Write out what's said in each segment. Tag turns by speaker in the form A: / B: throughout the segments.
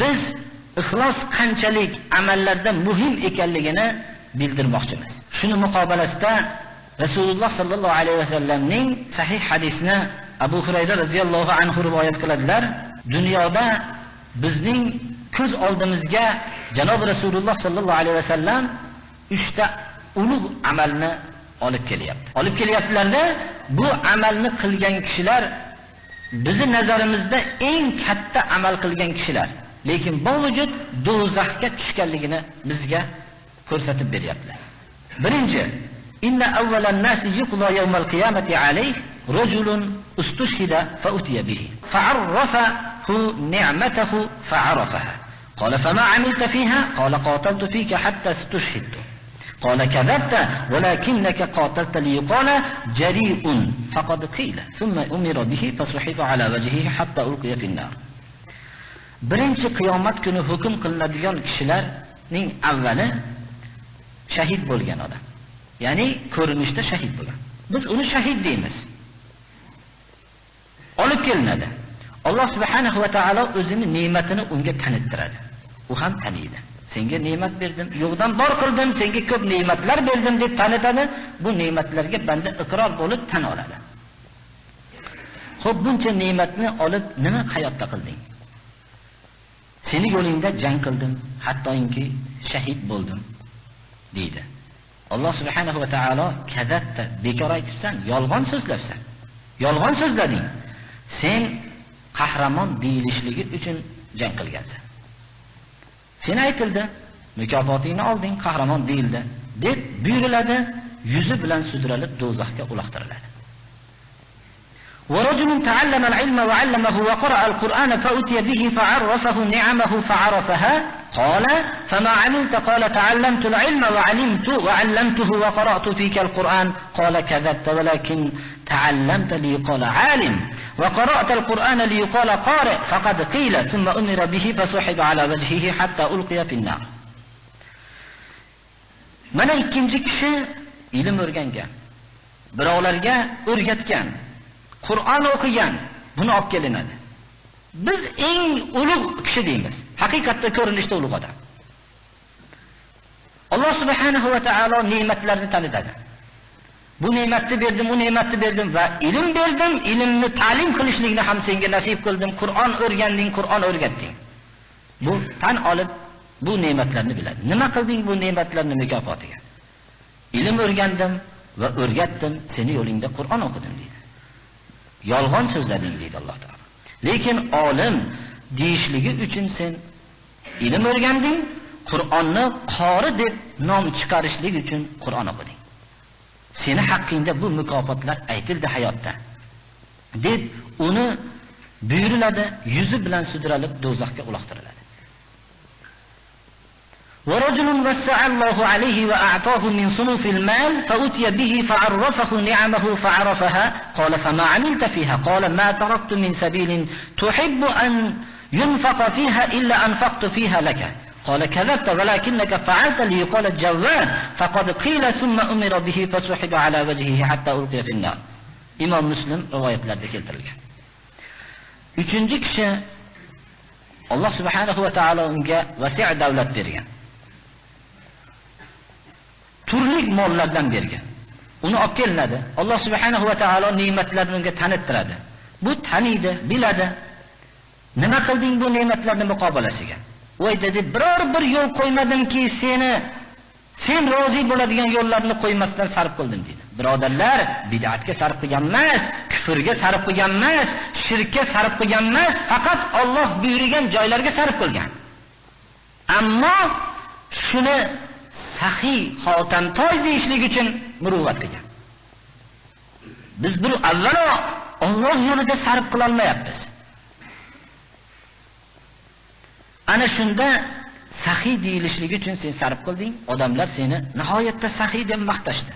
A: biz ixlos qanchalik amallarda muhim ekanligini bildirmoqchimiz. Shuni muqobalasida Rasululloh sallallohu alayhi vasallamning sahih hadisini Abu Hurayra radhiyallohu anhu rivoyat qiladilar. Dunyoda bizning ko'z oldimizga janob Rasululloh sallallohu alayhi vasallam 3 ta ulug' amalni olib kelyapti. Olib kelyaptilarda bu amalni qilgan kishilar bizning nazarimizda eng katta amal qilgan kishilar, lekin bu vujud do'zaxga tushganligini bizga ko'rsatib beryaptilar. Birinchi, inna awwalan nasi yuqla yawmal qiyamati alayhi rajulun ustushhida fa utiya bihi fa'arrafahu ni'matahu fa'arafaha qala fama 'amilta fiha qala qataltu fika hatta istushhidtu قال كذبت ولكنك قاتلت ليقال جريء فقد قيل ثم أمر به فسحب على وجهه حتى ألقي في النار. Birinchi qiyomat kuni hukm qilinadigan kishilarning avvali shahid bo'lgan odam. Ya'ni ko'rinishda shahid bo'lgan. Biz uni shahid deymiz. Olib kelinadi. Alloh subhanahu va taolo o'zining ne'matini unga tanittiradi. U ham taniydi. Senga ne'mat berdim, yo'qdan bor qildim, senga ko'p ne'matlar berdim deb tanitadi. Bu ne'matlarga banda iqror bo'lib tan oladi. Xo'p, buncha ne'matni olib nima hayotda qilding? Seni yo'lingda jang qildim, hattoki shahid bo'ldim deydi. Alloh subhanahu va taolo kazatda, bekor aytibsan, yolg'on so'zlabsan. Yolg'on so'zlading. Sen qahramon deyilishligi uchun jang qilgansan. Sen aytildi, mukofotingni olding, qahramon deyildi deb buyuriladi, yuzi bilan sudralib do'zaxga uloqtiriladi. ورجل تعلم العلم وعلمه وقرأ القرآن فأتي به فعرفه نعمه فعرفها قال فما عملت قال تعلمت العلم وعلمت وعلمته وقرأت فيك القرآن قال كذبت ولكن تعلمت ليقال عالم وقرأت القرآن ليقال قارئ فقد قيل ثم أمر به فسحب على وجهه حتى ألقي في النار. Mana ikkinchi kishi ilm o'rgangan, birovlarga o'rgatgan, Qur'on o'qigan, buni olib kelinadi. Biz eng ulug' kishi deymiz. Haqiqatda ko'rinishda ulug' odam. Alloh subhanahu va taolo ne'matlarni tanitadi. Bu ne'matni berdim, u ne'matni berdim va ilm berdim, ilmni ta'lim qilishlikni ham senga nasib qildim. Qur'on o'rganding, Qur'on o'rgatding. Bu tan olib bu ne'matlarni biladi. Nima qilding bu ne'matlarning mukofotiga? Ilm o'rgandim va o'rgatdim, seni yo'lingda Qur'on o'qidim deydi. Yolg'on so'zlading deydi Alloh taolo. Lekin olim deyishligi uchun sen ilm o'rganding, Qur'onni qori deb nom chiqarishlik uchun Qur'on o'qiding. Seni haqqingda bu mukofotlar aytildi hayotda deb uni buyuriladi, yuzi bilan sudralib do'zaxga uloqtiriladi. ورجل وسع الله عليه وأعطاه من صنوف المال فأتي به فعرفه نعمه فعرفها قال فما عملت فيها قال ما تركت من سبيل تحب أن ينفق فيها إلا أنفقت فيها لك قال كذبت ولكنك فعلت ليقال الجواد فقد قيل ثم أمر به فسحب على وجهه حتى ألقي في النار. İmam Müslim rivoyatlarda keltirilgan. Uchinchi kishi Alloh subhanahu va taolo unga vasi' davlat bergan. Turli mollardan bergan. Uni olib kelinadi. Alloh subhanahu va taolo ne'matlarni unga tanittiradi. Bu taniydi, biladi. Nima qilding bu ne'matlarning muqobalasiga? U aytadi, biror bir yo'l qo'ymadimki, sen rozi bo'ladigan yo'llarni qo'ymasdan sarf qildim dedi. Birodarlar, bid'atga sarf qilgan emas, kufrga sarf qilgan emas, shirkka sarf qilgan emas, faqat Alloh buyurgan joylarga sarf qilgan. Ammo shuni sahiy xotamtoy deyishlik uchun muruvvat qilgan. Biz bir avvalo Alloh yo'lida sarf qila olmayapmiz. Ana shunda sahiy deyilishligi uchun sen sarf qilding, odamlar seni nihoyatda sahiy deb maqtashdi.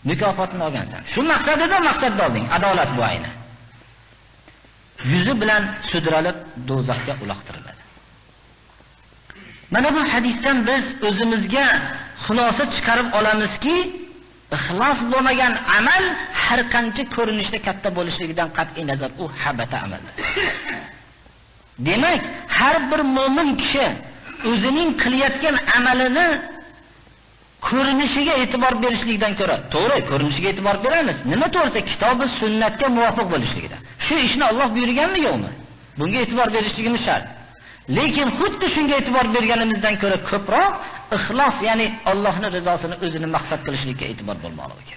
A: Mukofotini olgansan. Shu maqsadida maqsadni olding, adolat bu ayni. Yuzi bilan sudralib do'zaxga uloqtiriladi. Mana bu hadisdan biz o'zimizga xulosa chiqarib olamizki, ixlos bo'lmagan amal har qancha ko'rinishda katta bo'lishligidan qat'iy nazar u habata amaldir. Demak, har bir mu'min kishi o'zining qilayotgan amalini ko'rinishiga e'tibor berishlikdan ko'ra, to'g'ri, ko'rinishiga e'tibor beramiz. Nima to'g'risi? Kitobi sunnatga muvofiq bo'lishligida. Shu ishni Alloh buyurganmi yo'qmi? Bunga e'tibor berishligimiz shart. Lekin xuddi shunga e'tibor berganimizdan ko'ra ko'proq ixlos, ya'ni Allohning rizosini o'zini maqsad qilishlikka e'tibor bo'lmoqligi kerak.